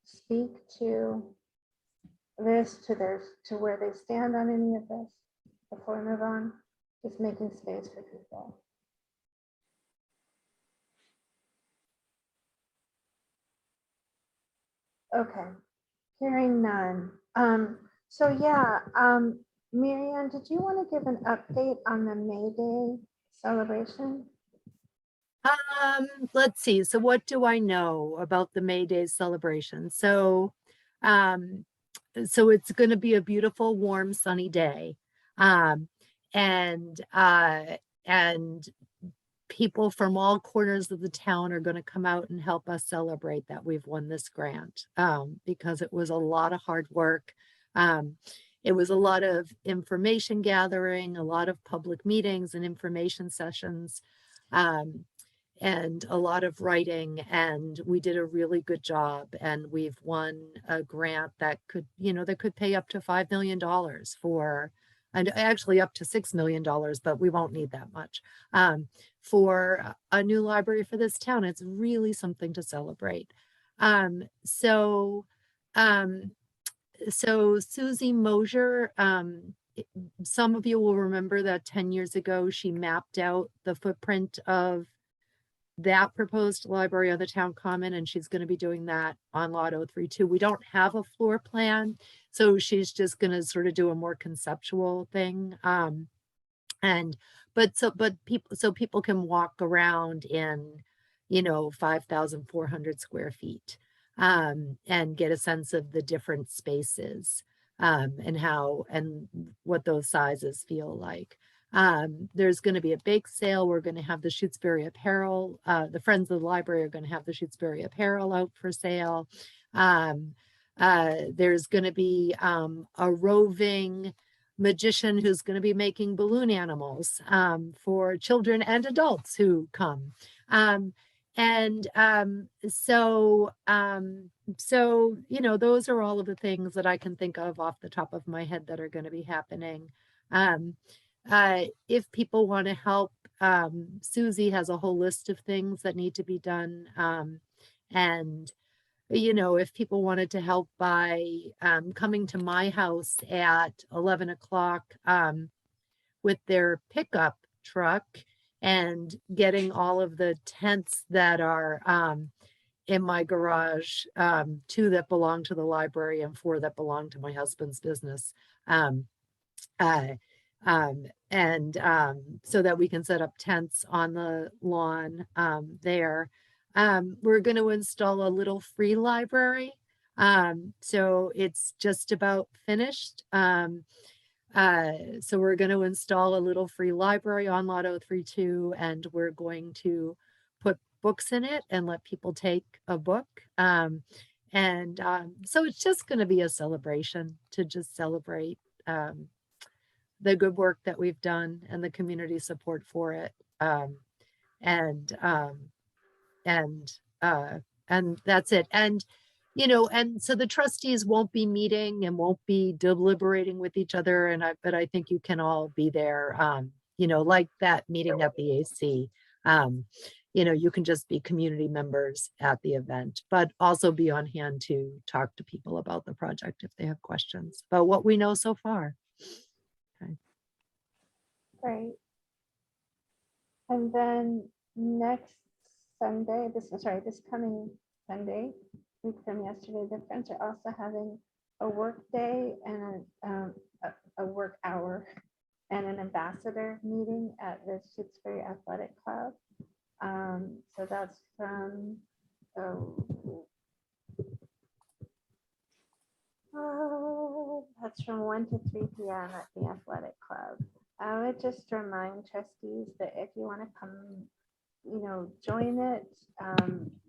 speak to this, to where they stand on any of this before we move on, just making space for people. Okay, hearing none. So yeah, Marianne, did you want to give an update on the May Day celebration? Let's see. So what do I know about the May Day celebration? So it's going to be a beautiful, warm, sunny day. And people from all corners of the town are going to come out and help us celebrate that we've won this grant, because it was a lot of hard work. It was a lot of information gathering, a lot of public meetings and information sessions, and a lot of writing, and we did a really good job, and we've won a grant that could, that could pay up to $5 million for, and actually up to $6 million, but we won't need that much, for a new library for this town. It's really something to celebrate. So Susie Mosier, some of you will remember that 10 years ago, she mapped out the footprint of that proposed library on the town common, and she's going to be doing that on lot 032. We don't have a floor plan, so she's just going to sort of do a more conceptual thing. But people can walk around in, 5,400 square feet, and get a sense of the different spaces, and what those sizes feel like. There's going to be a bake sale. We're going to have the Shutesbury apparel. The Friends of the Library are going to have the Shutesbury apparel out for sale. There's going to be a roving magician who's going to be making balloon animals for children and adults who come. So, those are all of the things that I can think of off the top of my head that are going to be happening. If people want to help, Susie has a whole list of things that need to be done. And if people wanted to help by coming to my house at 11 o'clock with their pickup truck and getting all of the tents that are in my garage, 2 that belong to the library and 4 that belong to my husband's business. So that we can set up tents on the lawn there. We're going to install a little free library. So it's just about finished. So we're going to install a little free library on Lot 032, and we're going to put books in it and let people take a book. So it's just going to be a celebration to just celebrate the good work that we've done and the community support for it. And that's it. And so the trustees won't be meeting and won't be deliberating with each other. But I think you can all be there, like that meeting at the AC. You can just be community members at the event, but also be on hand to talk to people about the project if they have questions about what we know so far. Great. And then next Sunday, this coming Sunday, week from yesterday, the Friends are also having a work day and a work hour and an ambassador meeting at the Shutesbury Athletic Club. So that's from 1 to 3 p.m. at the athletic club. I would just remind trustees that if you want to come, join it,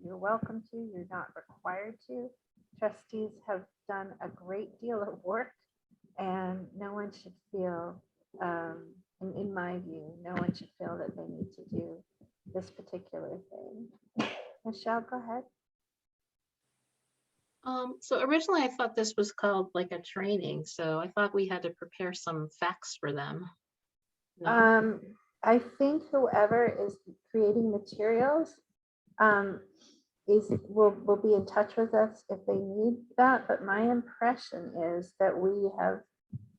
you're welcome to. You're not required to. Trustees have done a great deal of work, and no one should feel, in my view, no one should feel that they need to do this particular thing. Michelle, go ahead. So originally I thought this was called like a training, so I thought we had to prepare some facts for them. No. I think whoever is creating materials will be in touch with us if they need that. But my impression is that we have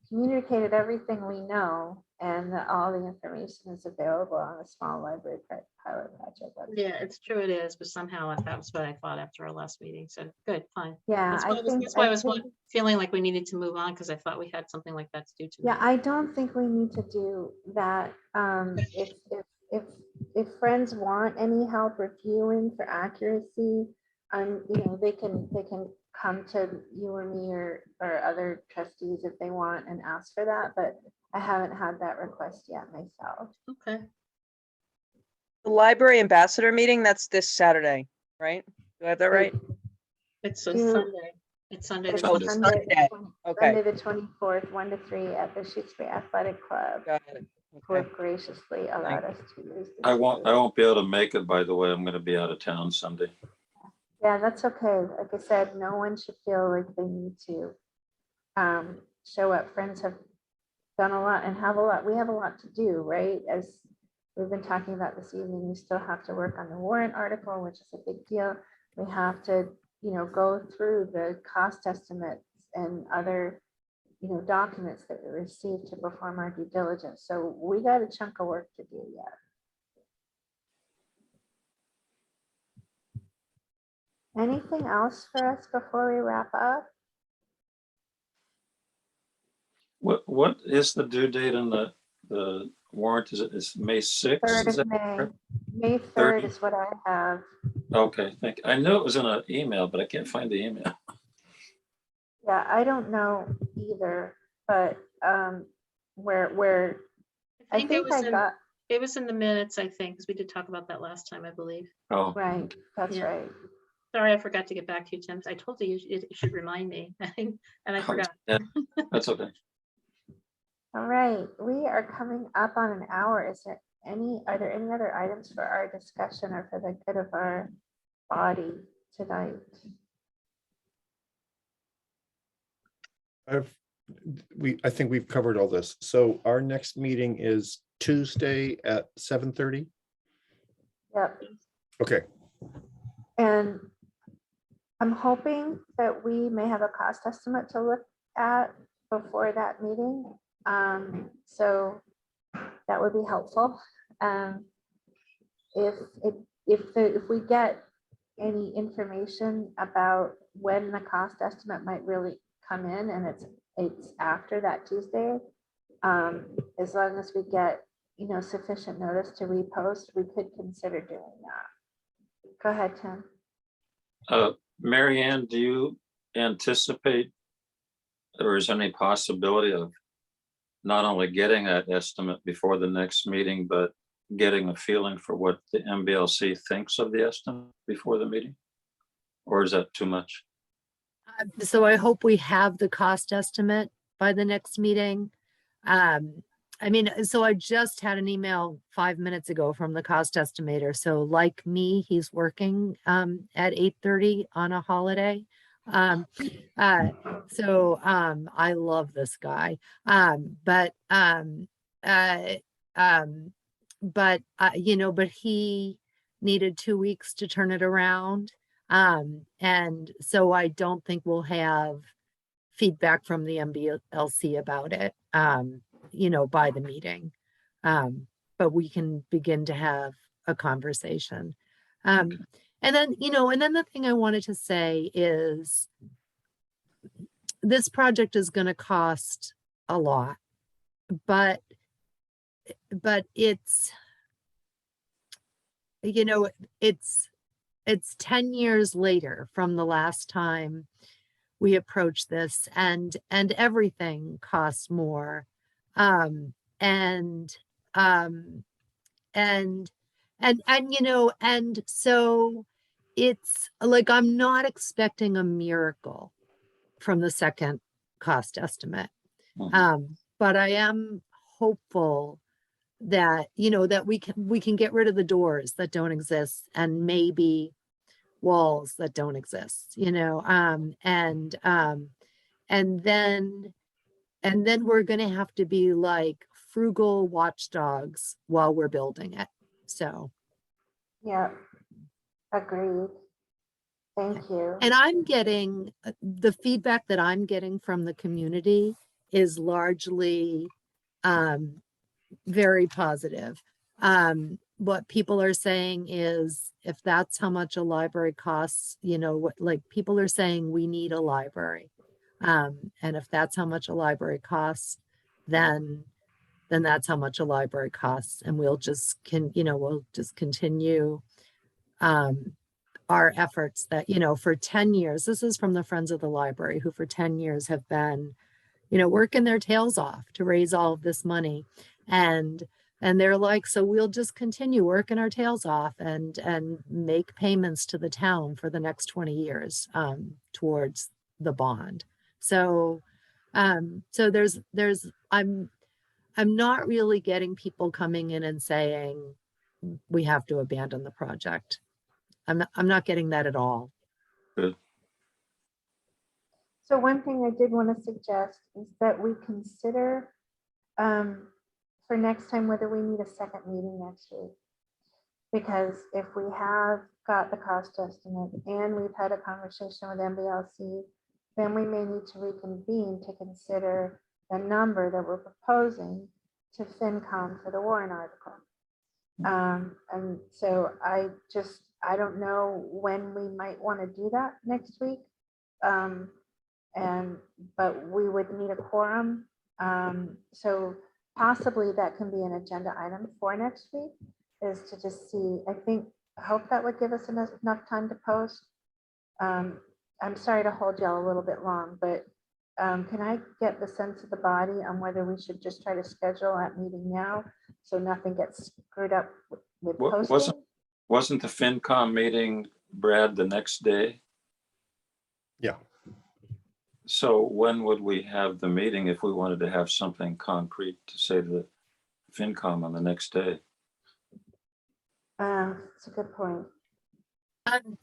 communicated everything we know and that all the information is available on a small library pilot project website. Yeah, it's true it is, but somehow that was what I thought after our last meeting. So good, fine. Yeah, That's why I was feeling like we needed to move on, because I thought we had something like that to do tonight. Yeah, I don't think we need to do that. If friends want any help reviewing for accuracy, they can come to you or me or other trustees if they want and ask for that. But I haven't had that request yet myself. Okay. The library ambassador meeting, that's this Saturday, right? Do I have that right? It's a You- Sunday. It's Sunday. the Oh, it's 20th. Sunday. Okay. Sunday the 24th, 1 to 3 at the Shutesbury Athletic Club, Got it. who Okay. have graciously allowed us to use this. I won't space. be able to make it, by the way. I'm going to be out of town Sunday. Yeah, that's okay. Like I said, no one should feel like they need to show up. Friends have done a lot and have a lot. We have a lot to do, right? As we've been talking about this evening, we still have to work on the warrant article, which is a big deal. We have to, go through the cost estimates and other, documents that we received to perform our due diligence. So we got a chunk of work to do yet. Anything else for us before we wrap up? What is the due date on the warrant? It's May 6th? 3rd Is of that May. correct? May 3rd 30? is what I have. Okay, thank you. I knew it was in an email, but I can't find the email. Yeah, I don't know either, but where I think I got, It was in the minutes, I think, because we did talk about that last time, I believe. Oh, right, that's Yeah. right. Sorry, I forgot to get back to you, Tim. I told you it should remind me, and I forgot. yeah, that's okay. All right, we are coming up on an hour. Are there any other items for our discussion or for the good of our body tonight? I think we've covered all this. So our next meeting is Tuesday at 7:30. Yep, Okay, and I'm hoping that we may have a cost estimate to look at before that meeting. So that would be helpful. If we get any information about when the cost estimate might really come in, and it's after that Tuesday, as long as we get sufficient notice to repost, we could consider doing that. Go ahead, Tim. Mary Ann, do you anticipate, or is there any possibility of not only getting that estimate before the next meeting, but getting a feeling for what the MBLC thinks of the estimate before the meeting? Or is that too much? So I hope we have the cost estimate by the next meeting. I mean, so I just had an email 5 minutes ago from the cost estimator. So like me, he's working at 8:30 on a holiday. I love this guy. But he needed 2 weeks to turn it around. And so I don't think we'll have feedback from the MBLC about it, by the meeting. But we can begin to have a conversation. And then the thing I wanted to say is this project is going to cost a lot, but it's, it's 10 years later from the last time we approached this, and everything costs more. And so it's like, I'm not expecting a miracle from the second cost estimate. But I am hopeful that, that we can get rid of the doors that don't exist, and maybe walls that don't exist, and then we're going to have to be like frugal watchdogs while we're building it. So, Yeah, agreed. Thank you. and I'm getting the feedback that I'm getting from the community is largely very positive. What people are saying is, if that's how much a library costs, like people are saying we need a library. And if that's how much a library costs, then that's how much a library costs. And we'll just continue our efforts that, for 10 years, this is from the Friends of the Library, who for 10 years have been, working their tails off to raise all of this money. And they're like, so we'll just continue working our tails off and make payments to the town for the next 20 years towards the bond. So I'm not really getting people coming in and saying we have to abandon the project. I'm not getting that at all. Good. So one thing I did want to suggest is that we consider for next time whether we need a second meeting next week. Because if we have got the cost estimate and we've had a conversation with MBLC, then we may need to reconvene to consider the number that we're proposing to FinCom for the warrant article. And so I don't know when we might want to do that next week. But we would need a quorum. So possibly that can be an agenda item for next week, is to just see, I hope that would give us enough time to post. I'm sorry to hold y'all a little bit long, but can I get the sense of the body on whether we should just try to schedule that meeting now so nothing gets screwed up with posting? Wasn't the FinCom meeting, Brad, the next day? Yeah. So when would we have the meeting if we wanted to have something concrete to say to the FinCom on the next day? That's a good point.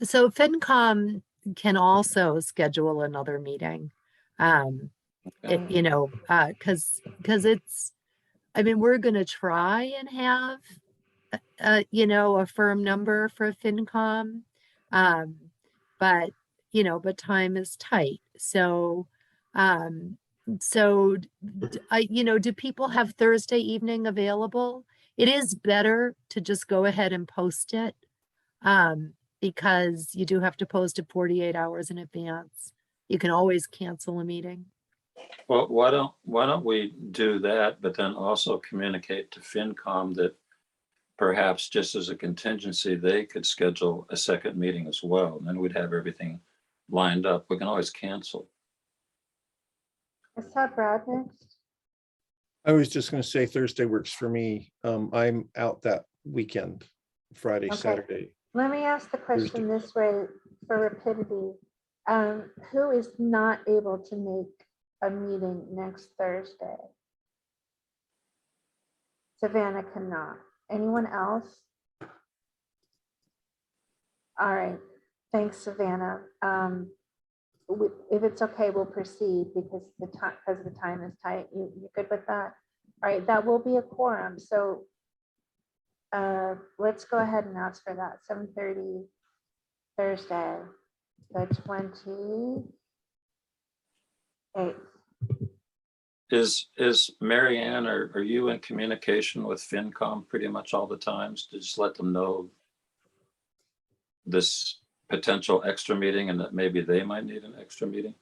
So FinCom can also schedule another meeting. Because it's, we're going to try and have a firm number for FinCom, but time is tight. So do people have Thursday evening available? It is better to just go ahead and post it, because you do have to post it 48 hours in advance. You can always cancel a meeting. Well, why don't we do that, but then also communicate to FinCom that perhaps just as a contingency, they could schedule a second meeting as well. And then we'd have everything lined up. We can always cancel. I saw Brad next. I was just gonna say Thursday works for me. I'm out that weekend, Friday, Okay. Saturday. Let me ask the question this way for rapidity. Who is not able to make a meeting next Thursday? Savannah cannot. Anyone else? All right, thanks, Savannah. If it's okay, we'll proceed because the time is tight. You good with that? All right, that will be a quorum, so let's go ahead and ask for that, 7:30 Thursday, the 28th. Is Mary Ann, are you in communication with FinCom pretty much all the times to just let them know this potential extra meeting and that maybe they might need an extra meeting?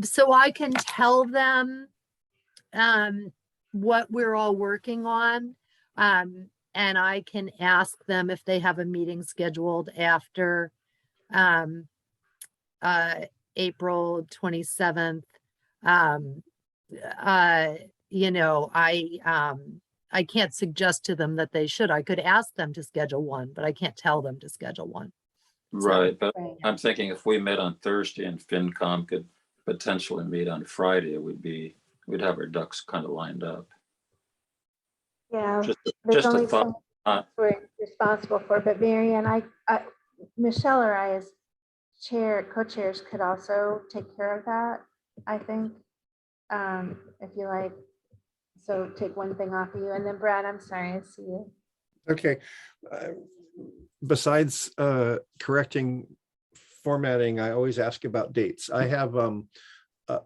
So I can tell them what we're all working on. And I can ask them if they have a meeting scheduled after April 27th. You know, I can't suggest to them that they should. I could ask them to schedule one, but I can't tell them to schedule one. Right, but Right. I'm thinking if we met on Thursday and FinCom could potentially meet on Friday, we'd have our ducks kind of lined up. Yeah, Just there's a only thought. so we're responsible for, but Mary Ann, Michelle or I as co-chairs could also take care of that, I think. If you like, so take one thing off of you, and then Brad, I'm sorry, I see you. Okay. Besides correcting formatting, I always ask about dates. I have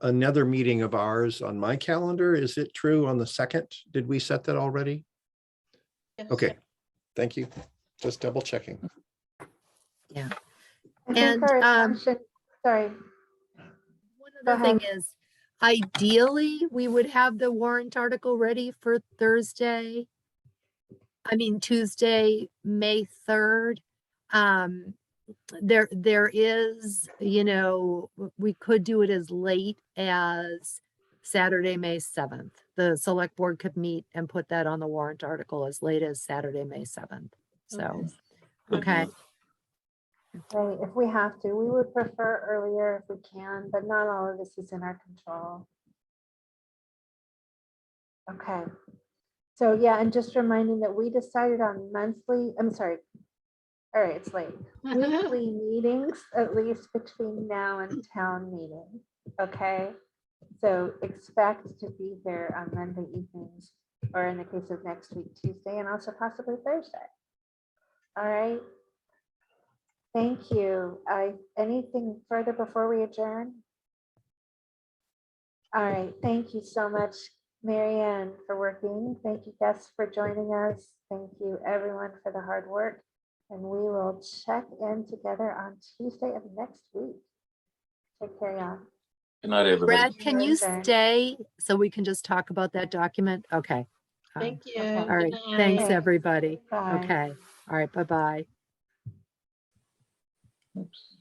another meeting of ours on my calendar. Is it true on the 2nd? Did we set that already? Yes. Okay, thank you. Just double checking. Yeah. I think And, our assumption, sorry, One Go other thing ahead. is, ideally, we would have the warrant article ready for Tuesday, May 3rd. There is, you know, we could do it as late as Saturday, May 7th. The select board could meet and put that on the warrant article as late as Saturday, May 7th. So, Could okay. do. right, if we have to, we would prefer earlier if we can, but not all of this is in our control. Okay. So yeah, and just reminding that we decided on monthly, I'm sorry. All right, it's late. Weekly meetings, at least between now and town meeting. Okay. So expect to be here on Monday evenings, or in the case of next week, Tuesday, and also possibly Thursday. All right. Thank you. Anything further before we adjourn? All right, thank you so much, Mary Ann, for working. Thank you, guests, for joining us. Thank you, everyone, for the hard work. And we will check in together on Tuesday of next week. Take care, y'all. Good night, everybody. Brad, can you Adjourned. stay so we can just talk about that document? Okay. Thank you. Okay. All Good right. Thanks, night. everybody. Bye. Okay. All right. Bye-bye. Oops.